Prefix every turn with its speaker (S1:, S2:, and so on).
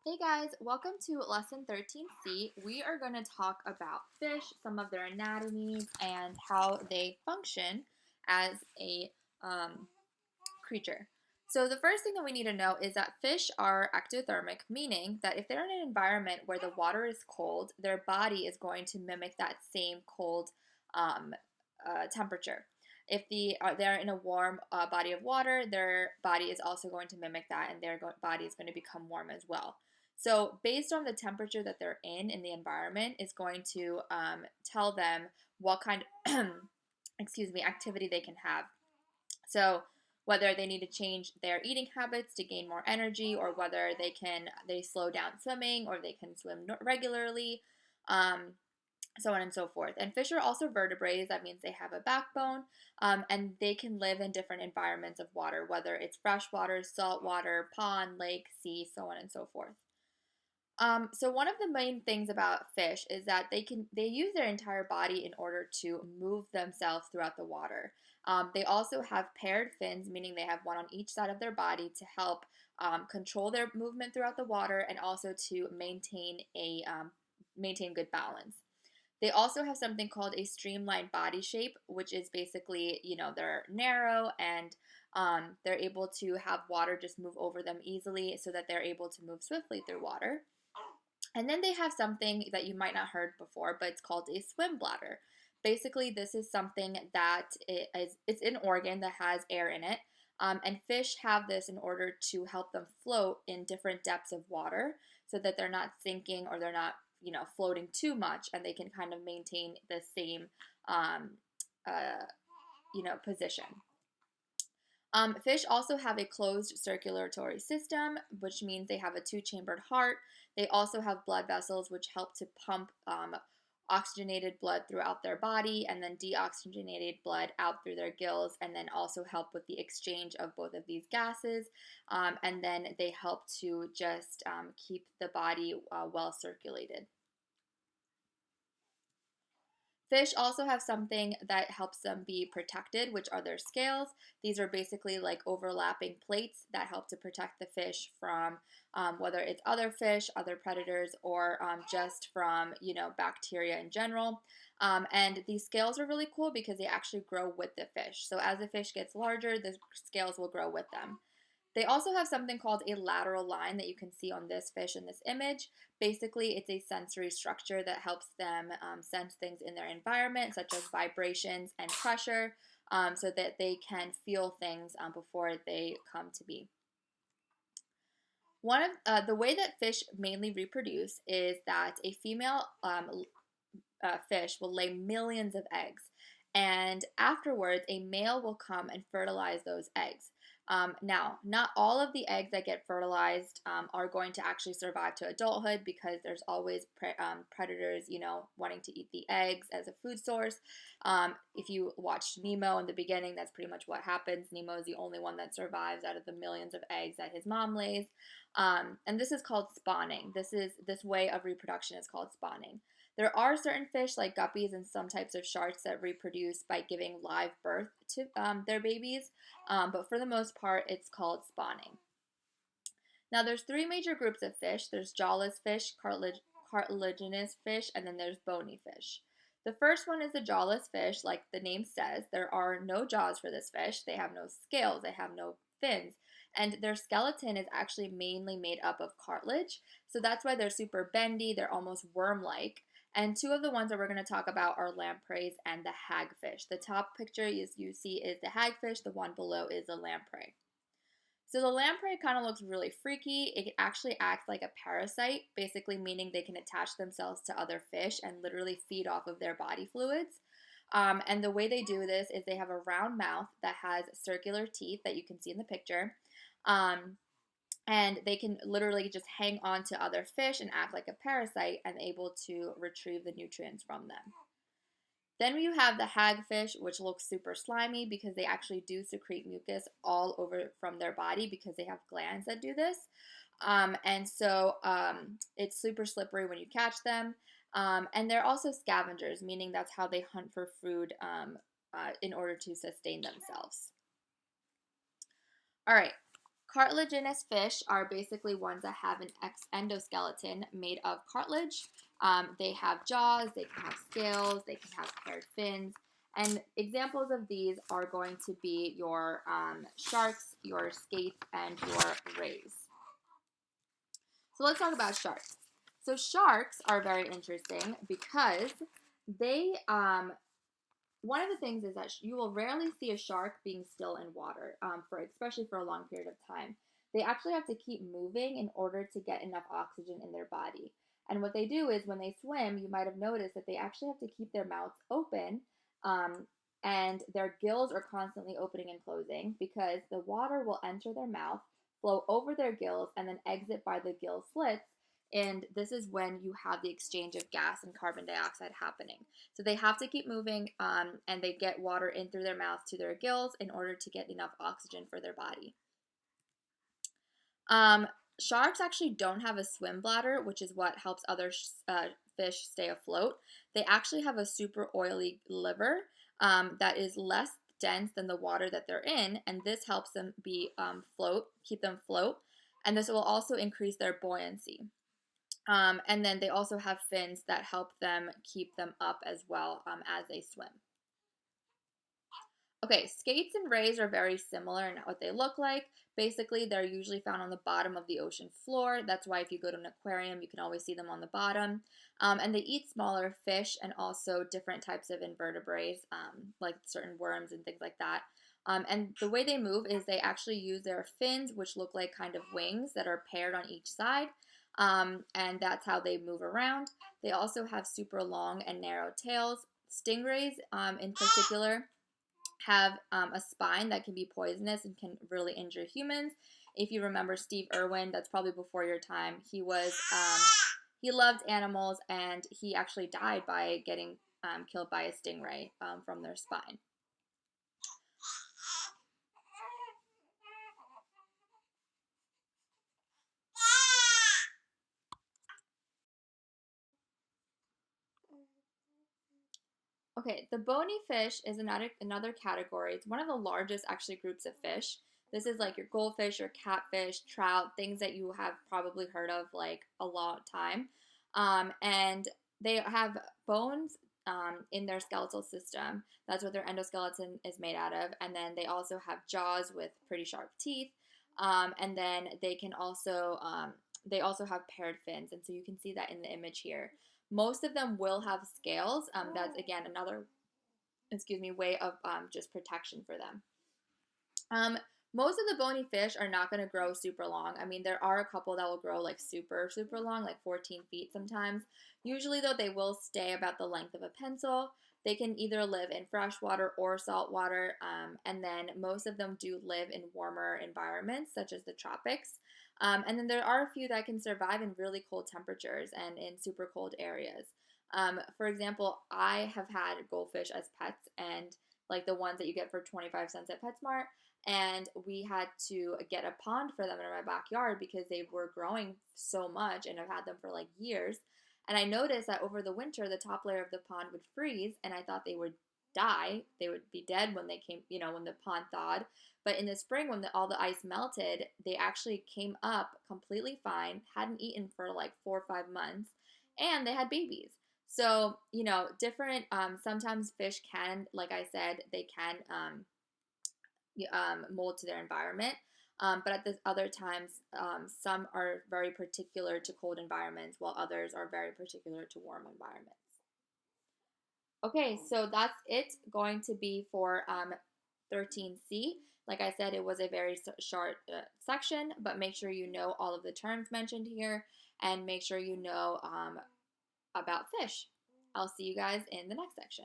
S1: Hey guys, welcome to lesson 13C. We are going to talk about fish, some of their anatomies, and how they function as a creature. So the first thing that we need to know is that fish are ectothermic, meaning that if they're in an environment where the water is cold, their body is going to mimic that same cold um, temperature. If they're in a warm body of water, their body is also going to mimic that, and their body is going to become warm as well. So, based on the temperature that they're in the environment, is going to tell them what kind of activity they can have. So, whether they need to change their eating habits to gain more energy, or whether they slow down swimming, or they can swim regularly, um, so on and so forth. And fish are also vertebrates. That means they have a backbone, and they can live in different environments of water, whether it's freshwater, saltwater, pond, lake, sea, so on and so forth. So one of the main things about fish is that they use their entire body in order to move themselves throughout the water. They also have paired fins, meaning they have one on each side of their body to help control their movement throughout the water and also to maintain good balance. They also have something called a streamlined body shape, which is basically, they're narrow and they're able to have water just move over them easily so that they're able to move swiftly through water. And then they have something that you might not heard before, but it's called a swim bladder. Basically, this is something that it's an organ that has air in it. And fish have this in order to help them float in different depths of water so that they're not sinking or they're not, floating too much, and they can kind of maintain the same, um, position. Fish also have a closed circulatory system, which means they have a two-chambered heart. They also have blood vessels, which help to pump oxygenated blood throughout their body and then deoxygenated blood out through their gills, and then also help with the exchange of both of these gases. And then they help to just keep the body well circulated. Fish also have something that helps them be protected, which are their scales. These are basically like overlapping plates that help to protect the fish from whether it's other fish, other predators, or just from, bacteria in general. And these scales are really cool because they actually grow with the fish. So as the fish gets larger, the scales will grow with them. They also have something called a lateral line that you can see on this fish in this image. Basically, it's a sensory structure that helps them sense things in their environment, such as vibrations and pressure, so that they can feel things before they come to be. One of the way that fish mainly reproduce is that a female fish will lay millions of eggs, and afterwards, a male will come and fertilize those eggs. Now, not all of the eggs that get fertilized are going to actually survive to adulthood because there's always predators, wanting to eat the eggs as a food source. If you watched Nemo in the beginning, that's pretty much what happens. Nemo is the only one that survives out of the millions of eggs that his mom lays. And this is called spawning. This way of reproduction is called spawning. There are certain fish like guppies and some types of sharks that reproduce by giving live birth to their babies, but for the most part, it's called spawning. Now, there's three major groups of fish. There's jawless fish, cartilaginous fish, and then there's bony fish. The first one is the jawless fish, like the name says. There are no jaws for this fish. They have no scales. They have no fins. And their skeleton is actually mainly made up of cartilage. So that's why they're super bendy. They're almost worm-like. And two of the ones that we're going to talk about are lampreys and the hagfish. The top picture you see is the hagfish. The one below is the lamprey. So the lamprey kind of looks really freaky. It actually acts like a parasite, basically meaning they can attach themselves to other fish and literally feed off of their body fluids. And the way they do this is they have a round mouth that has circular teeth that you can see in the picture. And they can literally just hang on to other fish and act like a parasite and able to retrieve the nutrients from them. Then you have the hagfish, which looks super slimy because they actually do secrete mucus all over from their body because they have glands that do this. It's super slippery when you catch them. And they're also scavengers, meaning that's how they hunt for food in order to sustain themselves. All right. Cartilaginous fish are basically ones that have an endoskeleton made of cartilage. They have jaws, they can have scales, they can have paired fins. And examples of these are going to be your sharks, your skates, and your rays. So let's talk about sharks. So sharks are very interesting because they one of the things is that you will rarely see a shark being still in water, especially for a long period of time. They actually have to keep moving in order to get enough oxygen in their body. And what they do is when they swim, you might have noticed that they actually have to keep their mouths open, um, and their gills are constantly opening and closing because the water will enter their mouth, flow over their gills, and then exit by the gill slits. And this is when you have the exchange of gas and carbon dioxide happening. So they have to keep moving, and they get water in through their mouth to their gills in order to get enough oxygen for their body. Sharks actually don't have a swim bladder, which is what helps other fish stay afloat. They actually have a super oily liver that is less dense than the water that they're in, and this helps them keep them float, and this will also increase their buoyancy. And then they also have fins that help them keep them up as well as they swim. Okay, skates and rays are very similar in what they look like. Basically, they're usually found on the bottom of the ocean floor. That's why if you go to an aquarium, you can always see them on the bottom. And they eat smaller fish and also different types of invertebrates, like certain worms and things like that. And the way they move is they actually use their fins, which look like kind of wings that are paired on each side. And that's how they move around. They also have super long and narrow tails. Stingrays, in particular, have a spine that can be poisonous and can really injure humans. If you remember Steve Irwin, that's probably before your time. He loved animals, and he actually died by getting killed by a stingray from their spine. Okay, the bony fish is another category. It's one of the largest actually groups of fish. This is like your goldfish, your catfish, trout, things that you have probably heard of like a long time. And they have bones in their skeletal system. That's what their endoskeleton is made out of. And then they also have jaws with pretty sharp teeth. And then they also have paired fins. And so you can see that in the image here. Most of them will have scales. That's again another, way of just protection for them. Most of the bony fish are not going to grow super long. I mean, there are a couple that will grow like super, super long, like 14 feet sometimes. Usually, though, they will stay about the length of a pencil. They can either live in fresh water or salt water, and then most of them do live in warmer environments, such as the tropics. And then there are a few that can survive in really cold temperatures and in super cold areas. For example, I have had goldfish as pets, and like the ones that you get for 25 cents at PetSmart. And we had to get a pond for them in my backyard because they were growing so much, and I've had them for like years. And I noticed that over the winter, the top layer of the pond would freeze, and I thought they would die. They would be dead when they came, when the pond thawed. But in the spring, when all the ice melted, they actually came up completely fine, hadn't eaten for like 4 or 5 months, and they had babies. So, different, sometimes fish can, like I said, they can mold to their environment. But at the other times, some are very particular to cold environments, while others are very particular to warm environments. Okay, so that's it going to be for 13C. Like I said, it was a very short section, but make sure you know all of the terms mentioned here, and make sure you know about fish. I'll see you guys in the next section.